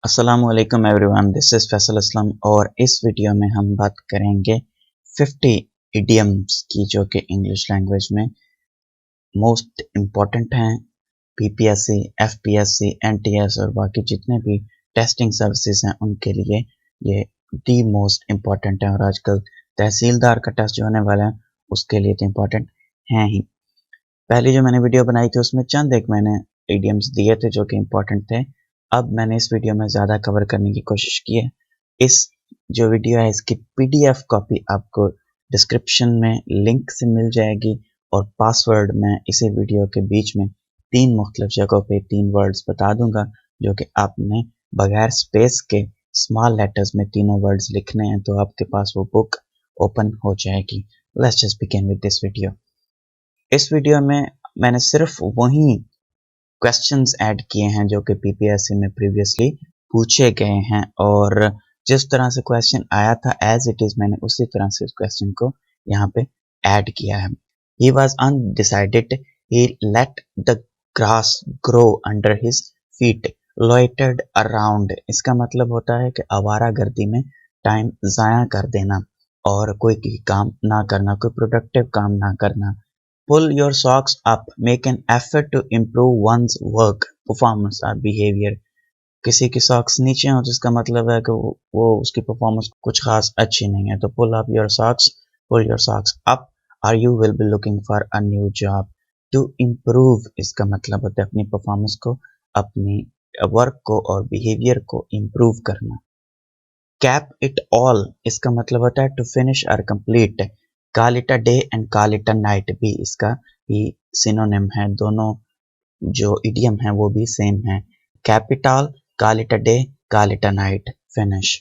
अस्सलामुअलैकुम everyone, this is Faisal Aslam और इस वीडियो में हम बात करेंगे 50 इडियम्स की जो कि इंग्लिश लैंग्वेज में मोस्ट इम्पॉर्टेंट हैं। पीपीएससी, एफपीएससी, एनटीएस और बाकी जितने भी टेस्टिंग सर्विसेज हैं उनके लिए ये दी मोस्ट इम्पॉर्टेंट है और आजकल तहसीलदार का टेस्ट जो होने वाला है उसके लिए तो इम्पॉर्टेंट हैं ही। पहले जो मैंने वीडियो बनाई थी उसमें चंद एक मैंने इडियम्स दिए थे जो कि इम्पोर्टेंट थे। अब मैंने इस वीडियो में ज़्यादा कवर करने की कोशिश की है। इस जो वीडियो है इसकी पीडीएफ कॉपी आपको डिस्क्रिप्शन में लिंक से मिल जाएगी और पासवर्ड मैं इसी वीडियो के बीच में 3 मुख्तलिफ जगहों पे 3 वर्ड्स बता दूंगा जो कि आपने बगैर स्पेस के स्मॉल लेटर्स में तीनों वर्ड्स लिखने हैं, तो आपके पास वो बुक ओपन हो जाएगी। Let's just begin with this video. इस वीडियो में मैंने सिर्फ वही क्वेश्चंस ऐड किए हैं जो कि पीपीएससी में प्रीवियसली पूछे गए हैं और जिस तरह से क्वेश्चन आया था एज इट इज मैंने उसी तरह से उस क्वेश्चन को यहाँ पे ऐड किया है। He was undecided, he let the grass grow under his feet, लॉइटर्ड around. इसका मतलब होता है कि आवारागर्दी में टाइम ज़ाया कर देना और कोई काम ना करना, कोई प्रोडक्टिव काम ना करना। Pull your socks up, make an effort to improve one's work, performance or behavior। किसी की सॉक्स नीचे हो तो इसका मतलब है कि वो उसकी परफॉर्मेंस कुछ खास अच्छी नहीं है। तो pull up your socks, pull your socks up or you will be looking for a new job। to improve इसका मतलब होता है अपनी परफॉर्मेंस को, अपनी वर्क को और बिहेवियर को इम्प्रूव करना। कैप इट ऑल इसका मतलब होता है टू फिनिश और complete. Call it a day and call it a night भी इसका ही सिनोनिम है, दोनों जो इडियम है वो भी सेम है। Capital, call it a day, call it a night, finish.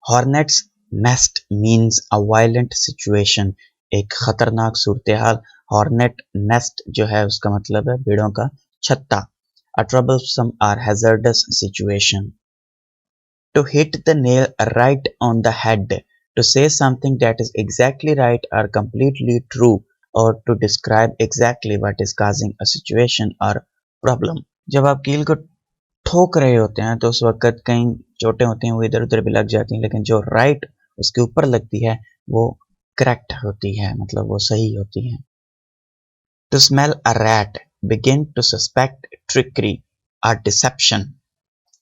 Hornets nest means a violent situation, एक खतरनाक सूरत हाल। हॉर्नेट नेस्ट जो है उसका मतलब है भेड़ों का छत्ता। अ ट्रबलसम और hazardous situation. To hit the nail right on the head, to say something that is exactly right or completely true, or to describe exactly what is causing a situation or problem। जब आप कील को ठोक रहे होते हैं तो उस वक्त कई चोटें होती हैं वो इधर उधर भी लग जाती हैं, लेकिन जो राइट उसके ऊपर लगती है वो करेक्ट होती है, मतलब वो सही होती है। To smell a rat, begin to suspect trickery or deception।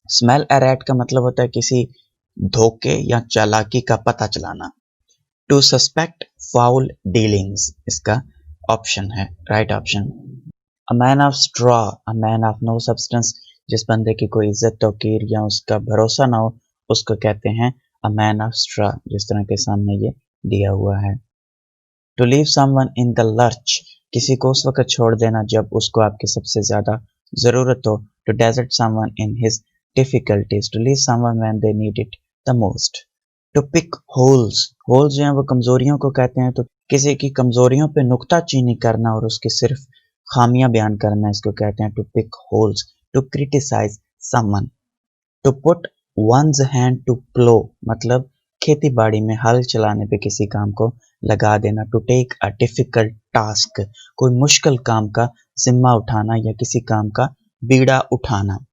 Smell a rat का मतलब होता है किसी धोखे या चालाकी का पता चलाना। टू सस्पेक्ट फाउल डीलिंग्स इसका ऑप्शन है, right option. A man of straw, a man of no substance, जिस बंदे की कोई इज्जत तौकीर या उसका भरोसा ना हो उसको कहते हैं अ मैन ऑफ स्ट्रॉ, जिस तरह के सामने ये दिया हुआ है। To leave someone in the lurch, किसी को उस वक्त छोड़ देना जब उसको आपकी सबसे ज्यादा जरूरत हो। To desert someone in his difficulties, to leave someone when they need it the most। to pick holes, holes जो है वो कमजोरियों को कहते हैं, तो किसी की कमजोरियों पे नुक्ताचीनी करना और उसकी सिर्फ खामियां बयान करना इसको कहते हैं to pick holes। to criticize someone, to put one's hand to plow मतलब खेती बाड़ी में हल चलाने पे किसी काम को लगा देना। to take a difficult task, कोई मुश्किल काम का जिम्मा उठाना या किसी काम का बीड़ा उठाना।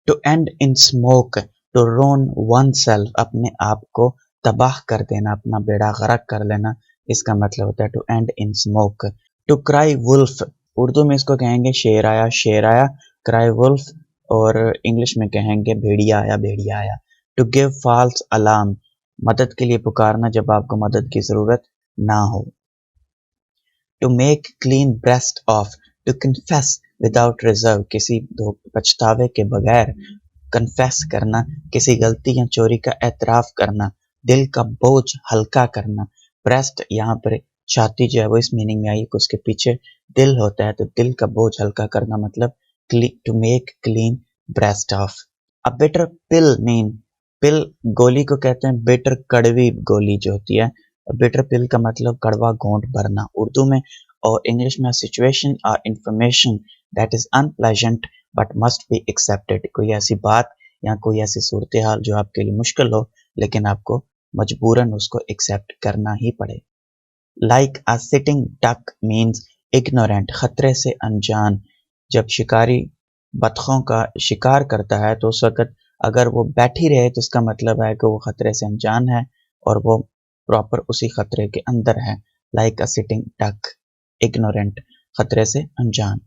To end in smoke, to ruin oneself, अपने आप को तबाह कर देना, अपना बेड़ा गर्क कर लेना, इसका मतलब होता है to end in smoke. To cry wolf, Urdu में इसको कहेंगे शेर आया शेर आया, क्राई वुल्फ, और इंग्लिश में कहेंगे भेड़िया आया भेड़िया आया। टू गिव फॉल्स अलार्म, मदद के लिए पुकारना जब आपको मदद की जरूरत ना हो। To make clean breast of, to confess without reserve, किसी पछतावे के बगैर कन्फेस करना, किसी गलती या चोरी का एतराफ करना। दिल का बोझ हल्का करना। ब्रेस्ट यहाँ पर छाती जो है वो इस मीनिंग में आई कि उसके पीछे दिल होता है, तो दिल का बोझ हल्का करना मतलब to make clean breast of. A bitter pill mean, pill गोली को कहते हैं, बिटर कड़वी गोली जो होती है। बिटर पिल का मतलब कड़वा घोंट भरना उर्दू में, और इंग्लिश में सिचुएशन और information that is unpleasant but must be accepted, कोई ऐसी बात या कोई ऐसी सूरत हाल जो आपके लिए मुश्किल हो लेकिन आपको मजबूरन उसको एक्सेप्ट करना ही पड़े। Like a sitting duck means ignorant, खतरे से अनजान। जब शिकारी बतखों का शिकार करता है तो उस वक्त अगर वो बैठी रहे तो इसका मतलब है कि वो खतरे से अनजान है और वो प्रॉपर उसी खतरे के अंदर है। Like a sitting duck, ignorant, खतरे से अनजान।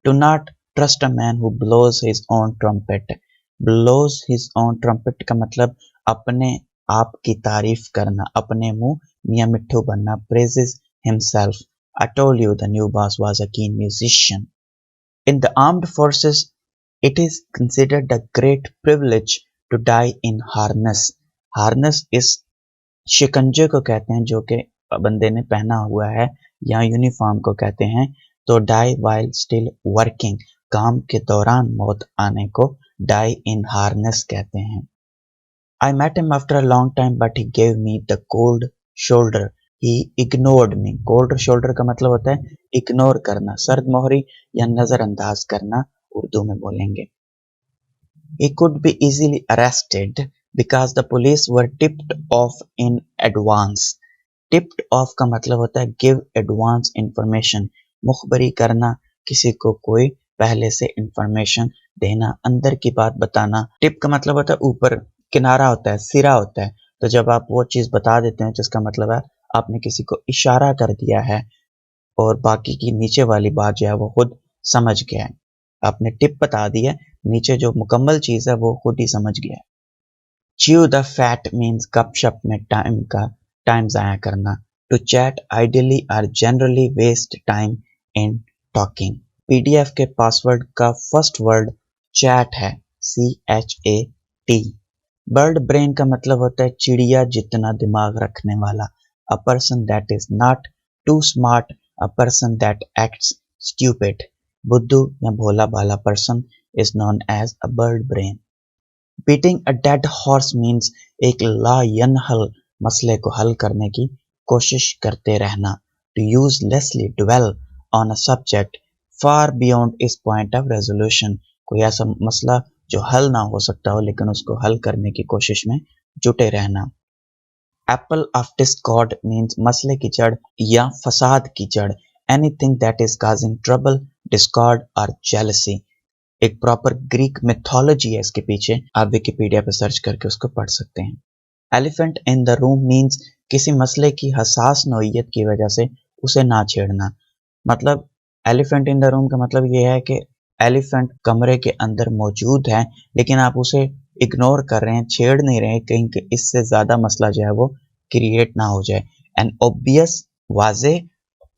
Do not trust a man who blows his own trumpet. Blows his own trumpet का मतलब अपने आप की तारीफ करना, अपने मुंह मियाँ मिट्ठू बनना। Praises himself. I told you the new boss was a कीन musician. In the armed forces, it is considered a great privilege to die in harness. Harness इस शिकंजे को कहते हैं जो कि बंदे ने पहना हुआ है, या यूनिफॉर्म को कहते हैं। तो die while still working, काम के दौरान मौत आने को die in harness कहते हैं। I met him after a long time but he gave me the cold shoulder. He ignored me. Cold shoulder का मतलब होता है इग्नोर करना, सर्द मोहरी या नजरअंदाज करना उर्दू में बोलेंगे। He could be easily arrested because the police were tipped off in advance. Tipped off का मतलब होता है give advance information, मुखबरी करना, किसी को कोई पहले से इंफॉर्मेशन देना, अंदर की बात बताना। टिप का मतलब होता है ऊपर, किनारा होता है, सिरा होता है। तो जब आप वो चीज़ बता देते हैं जिसका मतलब है आपने किसी को इशारा कर दिया है और बाकी की नीचे वाली बात जो है वो खुद समझ गया है। आपने टिप बता दी है, नीचे जो मुकम्मल चीज़ है वो खुद ही समझ गया है। च्यू द फैट मीन्स गपशप में टाइम ज़ाया करना। To chat ideally or generally waste time in talking. PDF के पासवर्ड का फर्स्ट वर्ड चैट है, CHAT। बर्ड ब्रेन का मतलब होता है चिड़िया जितना दिमाग रखने वाला। A person that is not too smart, a person that acts stupid. बुद्धू या भोला भाला person is known as a bird brain. Beating a dead horse means एक लायनहल मसले को हल करने की कोशिश करते रहना। To uselessly dwell on a subject far beyond is point of resolution. कोई ऐसा मसला जो हल ना हो सकता हो लेकिन उसको हल करने की कोशिश में जुटे रहना। एप्पल ऑफ डिस्कॉर्ड मीन्स मसले की जड़ या फसाद की जड़। Anything that is causing trouble, Discord और जेलसी। एक प्रॉपर ग्रीक मिथोलॉजी है इसके पीछे, आप विकिपीडिया पे सर्च करके उसको पढ़ सकते हैं। Elephant in the room means किसी मसले की हसास नोयत की वजह से उसे ना छेड़ना। मतलब एलिफेंट इन द रूम का मतलब ये है कि एलिफेंट कमरे के अंदर मौजूद है लेकिन आप उसे इग्नोर कर रहे हैं, छेड़ नहीं रहे कहीं कि इससे ज़्यादा मसला जो है वो क्रिएट ना हो जाए। एन ऑब्वियस, वाजे,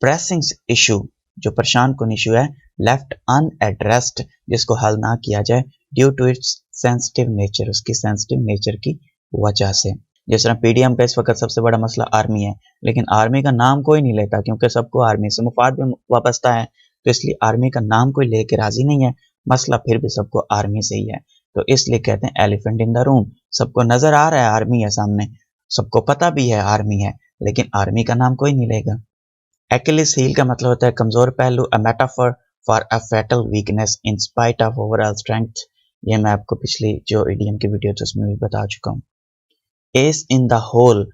प्रेसिंग इशू, जो परेशान कुन इशू है, लेफ्ट अनएड्रेस्ड, जिसको हल ना किया जाए, due to its sensitive nature, उसकी सेंसिटिव नेचर की वजह से। जिस तरह पीडीएम का इस वक्त सबसे बड़ा मसला आर्मी है, लेकिन आर्मी का नाम कोई नहीं लेता क्योंकि सबको आर्मी से मुफाद में वाबस्ता है, तो इसलिए आर्मी का नाम कोई लेके राजी नहीं है। मसला फिर भी सबको आर्मी से ही है, तो इसलिए कहते हैं एलिफेंट इन द रूम। सबको नजर आ रहा है आर्मी है सामने, सबको पता भी है आर्मी है, लेकिन आर्मी का नाम कोई नहीं लेगा। Achilles heel का मतलब होता है कमजोर पहलू, a metaphor for a fatal weakness in spite of overall strength. ये मैं आपको पिछली जो ईडीएम की वीडियो थी उसमें भी बता चुका हूँ। Ace in the hole,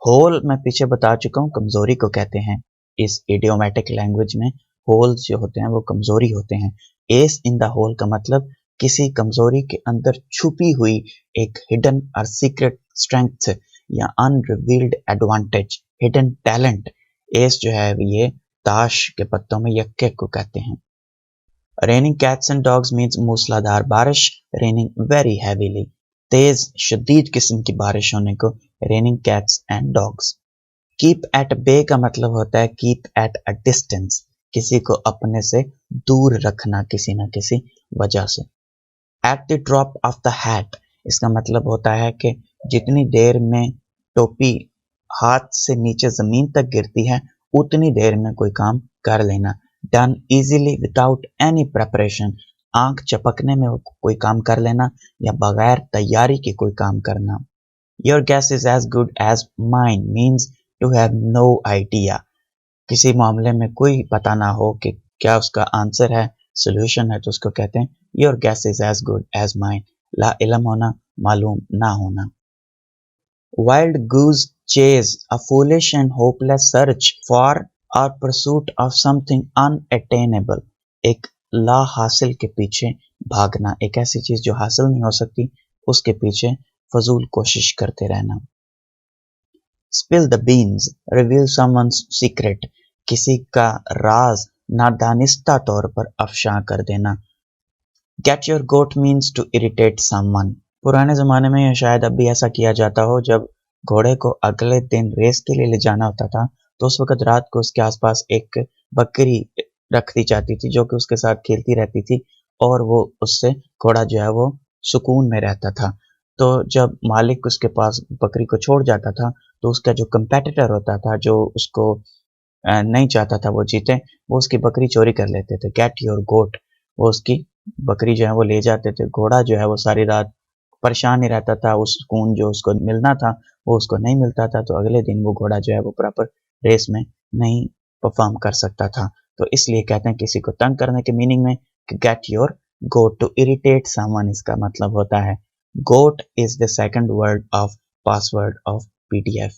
hole मैं पीछे बता चुका हूँ कमजोरी को कहते हैं। इस इडियोमेटिक लैंग्वेज में होल्स जो होते हैं वो कमजोरी होते हैं। एस इन द होल का मतलब किसी कमजोरी के अंदर छुपी हुई एक हिडन और सीक्रेट स्ट्रेंथ या unrevealed advantage, hidden talent. S जो है ये ताश के पत्तों में यक्के को कहते हैं। Raining cats and dogs means मूसलाधार बारिश, रेनिंग वेरी हैवीली, तेज शदीद किस्म की बारिश होने को raining cats and dogs. Keep at bay का मतलब होता है कीप एट अ डिस्टेंस, किसी को अपने से दूर रखना किसी न किसी वजह से। At the drop of the hat, इसका मतलब होता है कि जितनी देर में टोपी हाथ से नीचे जमीन तक गिरती है उतनी देर में कोई काम कर लेना। Done easily without any preparation, आंख चपकने में कोई काम कर लेना या बगैर तैयारी के कोई काम करना। Your guess is as good as mine means to have no idea, किसी मामले में कोई पता ना हो कि क्या उसका आंसर है, सोल्यूशन है, तो उसको कहते हैं your guess is as good as mine. ला इल्म होना, मालूम ना होना। Wild goose chase, a foolish and hopeless search for or pursuit of something unattainable, एक ला हासिल के पीछे भागना, एक ऐसी चीज जो हासिल नहीं हो सकती उसके पीछे फजूल कोशिश करते रहना। Spill the beans, reveal someone's secret, किसी का राज नादानिस्ता तौर पर अफशा कर देना। Get your goat means to irritate someone, पुराने जमाने में या शायद अब भी ऐसा किया जाता हो, जब घोड़े को अगले दिन रेस के लिए ले जाना होता था तो उस वक्त रात को उसके आसपास एक बकरी रख दी जाती थी जो कि उसके साथ खेलती रहती थी और वो उससे घोड़ा जो है वो सुकून में रहता था। तो जब मालिक उसके पास बकरी को छोड़ जाता था तो उसका जो कंपेटिटर होता था, जो उसको नहीं चाहता था वो जीते, वो उसकी बकरी चोरी कर लेते थे। गेट योर गोट, वो उसकी बकरी जो है वो ले जाते थे। घोड़ा जो है वो सारी रात परेशान ही रहता था, उस सुकून जो उसको मिलना था वो उसको नहीं मिलता था, तो अगले दिन वो घोड़ा जो है वो प्रॉपर रेस में नहीं परफॉर्म कर सकता था। तो इसलिए कहते हैं किसी को तंग करने के मीनिंग में get your goat, to irritate someone इसका मतलब होता है। Goat is the second word of password of PDF.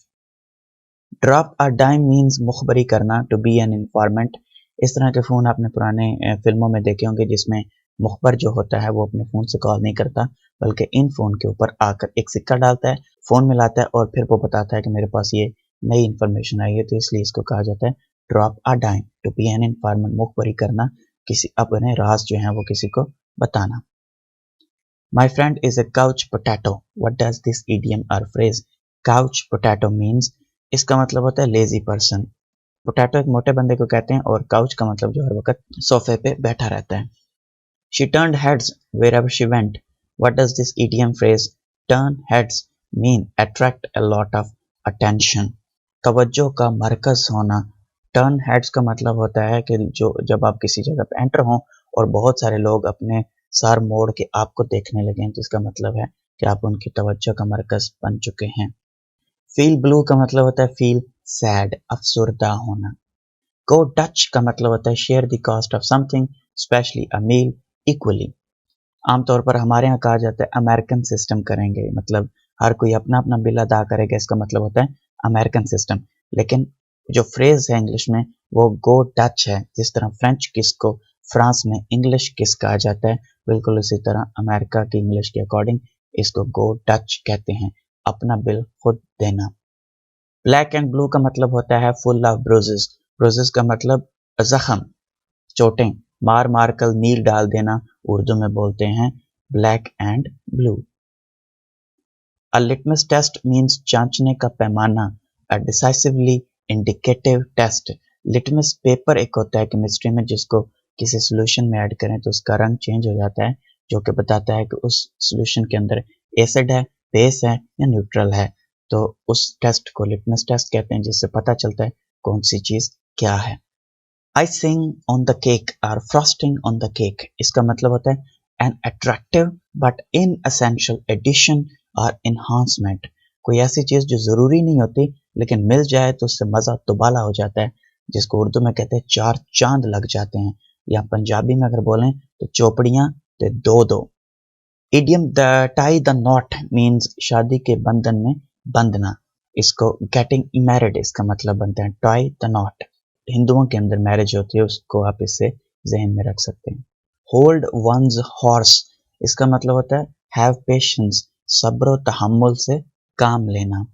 Drop a dime means मुखबरी करना, टू बी एन इन्फॉर्मेंट। इस तरह के फ़ोन आपने पुराने फिल्मों में देखे होंगे जिसमें मुखबर जो होता है वो अपने फ़ोन से कॉल नहीं करता बल्कि इन फ़ोन के ऊपर आकर एक सिक्का डालता है, फ़ोन मिलाता है और फिर वो बताता है कि मेरे पास ये नई इन्फॉर्मेशन आई है, तो इसलिए इसको कहा जाता है drop a dime, to be an informant, मुखबरी करना, किसी अपने राज जो है वो किसी को बताना। My friend is a couch potato. What does this idiom or phrase couch potato means? इसका मतलब होता है लेजी पर्सन। पोटैटो एक मोटे बंदे को कहते हैं और काउच का मतलब जो हर वक्त सोफे पे बैठा रहता है। She turned heads wherever she went. What does this idiom phrase turn heads mean? Attract a lot of attention. तवज्जो का मरकज होना। टर्न हेड्स का मतलब होता है कि जो जब आप किसी जगह पे एंटर हों और बहुत सारे लोग अपने सर मोड़ के आपको देखने लगे, तो इसका मतलब है कि आप उनकी तवज्जो का मरकज बन चुके हैं। फील ब्लू का मतलब होता है फील सैड, अफसुर्दा होना। गो डच का मतलब होता है share the cost of something, specially a meal, equally. आमतौर पर हमारे यहाँ कहा जाता है अमेरिकन सिस्टम करेंगे, मतलब हर कोई अपना अपना बिल अदा करेगा, इसका मतलब होता है अमेरिकन सिस्टम। लेकिन जो फ्रेज है इंग्लिश में वो गो डच है। जिस तरह फ्रेंच किस को फ्रांस में इंग्लिश किस कहा जाता है, बिल्कुल उसी तरह अमेरिका की इंग्लिश के अकॉर्डिंग इसको गो डच कहते हैं, अपना बिल खुद देना। ब्लैक एंड ब्लू का मतलब होता है फुल ऑफ ब्रूजेस। ब्रूजेस का मतलब जख्म, चोटें, मार मार कर नील डाल देना, उर्दू में बोलते हैं black and blue. A litmus test means जांचने का पैमाना, a decisively indicative test. Litmus paper एक होता है केमिस्ट्री में जिसको किसी सोल्यूशन में ऐड करें तो उसका रंग चेंज हो जाता है, जो कि बताता है कि उस सोल्यूशन के अंदर एसिड है, बेस है या न्यूट्रल है। तो उस टेस्ट को लिटमस टेस्ट कहते हैं, जिससे पता चलता है कौन सी चीज क्या है। आइसिंग ऑन द केक और फ्रॉस्टिंग ऑन द केक, इसका मतलब होता है एन अट्रैक्टिव बट इनएसेंशियल एडिशन और इन्हांसमेंट। कोई ऐसी चीज जो जरूरी नहीं होती लेकिन मिल जाए तो उससे मजा दुबाला हो जाता है, जिसको उर्दू में कहते हैं चार चांद लग जाते हैं, या पंजाबी में अगर बोलें तो चौपड़ियां ते दो दो। Idiom the tie the not means शादी के बंधन में बंधना। इसको गेटिंग मैरिड इसका मतलब बनता है टाई द नॉट। हिंदुओं के अंदर मैरिज होती है, उसको आप इससे जहन में रख सकते हैं। होल्ड वंस हॉर्स, इसका मतलब होता है हैव पेशेंस, सब्र तहम्मुल से काम लेना।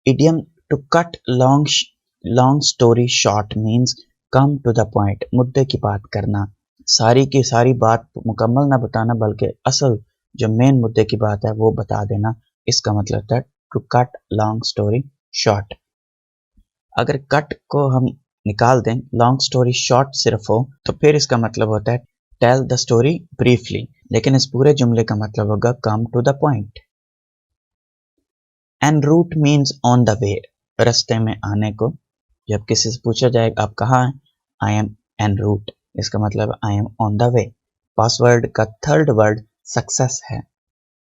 Idiom to cut long long story short means come to the point, मुद्दे की बात करना, सारी की सारी बात मुकम्मल ना बताना बल्कि असल जो मेन मुद्दे की बात है वो बता देना, इसका मतलब होता है to cut long story short. अगर कट को हम निकाल दें, लॉन्ग स्टोरी शॉर्ट सिर्फ हो, तो फिर इसका मतलब होता है टेल द स्टोरी ब्रीफली, लेकिन इस पूरे जुमले का मतलब होगा come to the point. En route means on the way, रास्ते में आने को। जब किसी से पूछा जाए आप कहाँ हैं, आई एम एन रूट, इसका मतलब I am on the way. Password का थर्ड वर्ड सक्सेस है।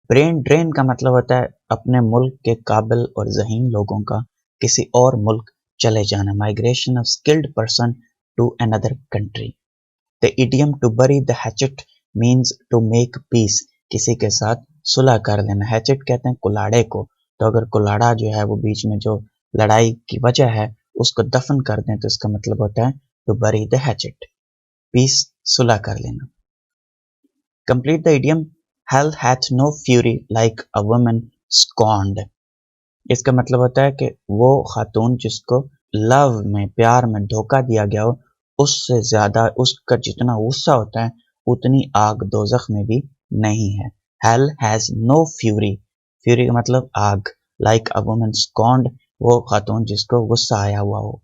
ब्रेन ड्रेन का मतलब होता है अपने मुल्क के काबिल और ज़हीन लोगों का किसी और मुल्क चले जाना, migration of skilled person to another country. The idiom to bury the hatchet means to make peace, किसी के साथ सुलह कर लेना। हैचेट कहते हैं कुलाड़े को, तो अगर कुलाड़ा जो है वो बीच में जो लड़ाई की वजह है उसको दफन कर दें तो इसका मतलब होता है to bury the hatchet, piece सुलह कर लेना। Complete the idiom hell hath no fury like a woman scorned. इसका मतलब होता है कि वो खातून जिसको लव में, प्यार में धोखा दिया गया हो, उससे ज्यादा उसका जितना गुस्सा होता है उतनी आग दोजख में भी नहीं है। Hell has no fury, fury का मतलब आग, लाइक अ वुमन स्कॉन्ड, वो खातून जिसको गुस्सा आया हुआ हो।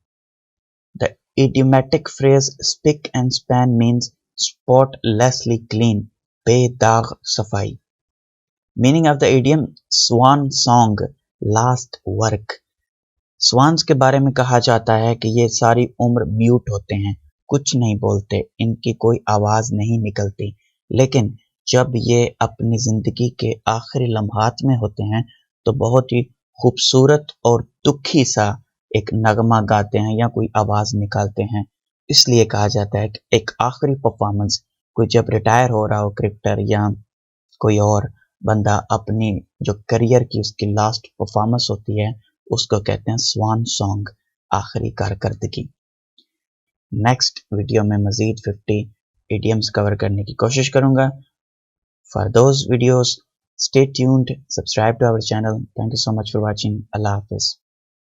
The idiomatic phrase spick and span means spotlessly clean, बेदाग सफाई। Meaning of the idiom swan song, last work. Swans के बारे में कहा जाता है कि ये सारी उम्र म्यूट होते हैं, कुछ नहीं बोलते, इनकी कोई आवाज नहीं निकलती, लेकिन जब ये अपनी जिंदगी के आखिरी लम्हात में होते हैं तो बहुत ही खूबसूरत और दुखी सा एक नगमा गाते हैं या कोई आवाज निकालते हैं। इसलिए कहा जाता है कि एक आखिरी परफॉर्मेंस, कोई जब रिटायर हो रहा हो क्रिकेटर या कोई और बंदा, अपनी जो करियर की उसकी लास्ट परफॉर्मेंस होती है उसको कहते हैं स्वान सॉन्ग, आखिरी कारकर्दगी। नेक्स्ट वीडियो में मजीद 50 इडियम्स कवर करने की कोशिश करूंगा। For those videos stay tuned, subscribe to our channel. Thank you so much for watching. अल्लाह हाफिज।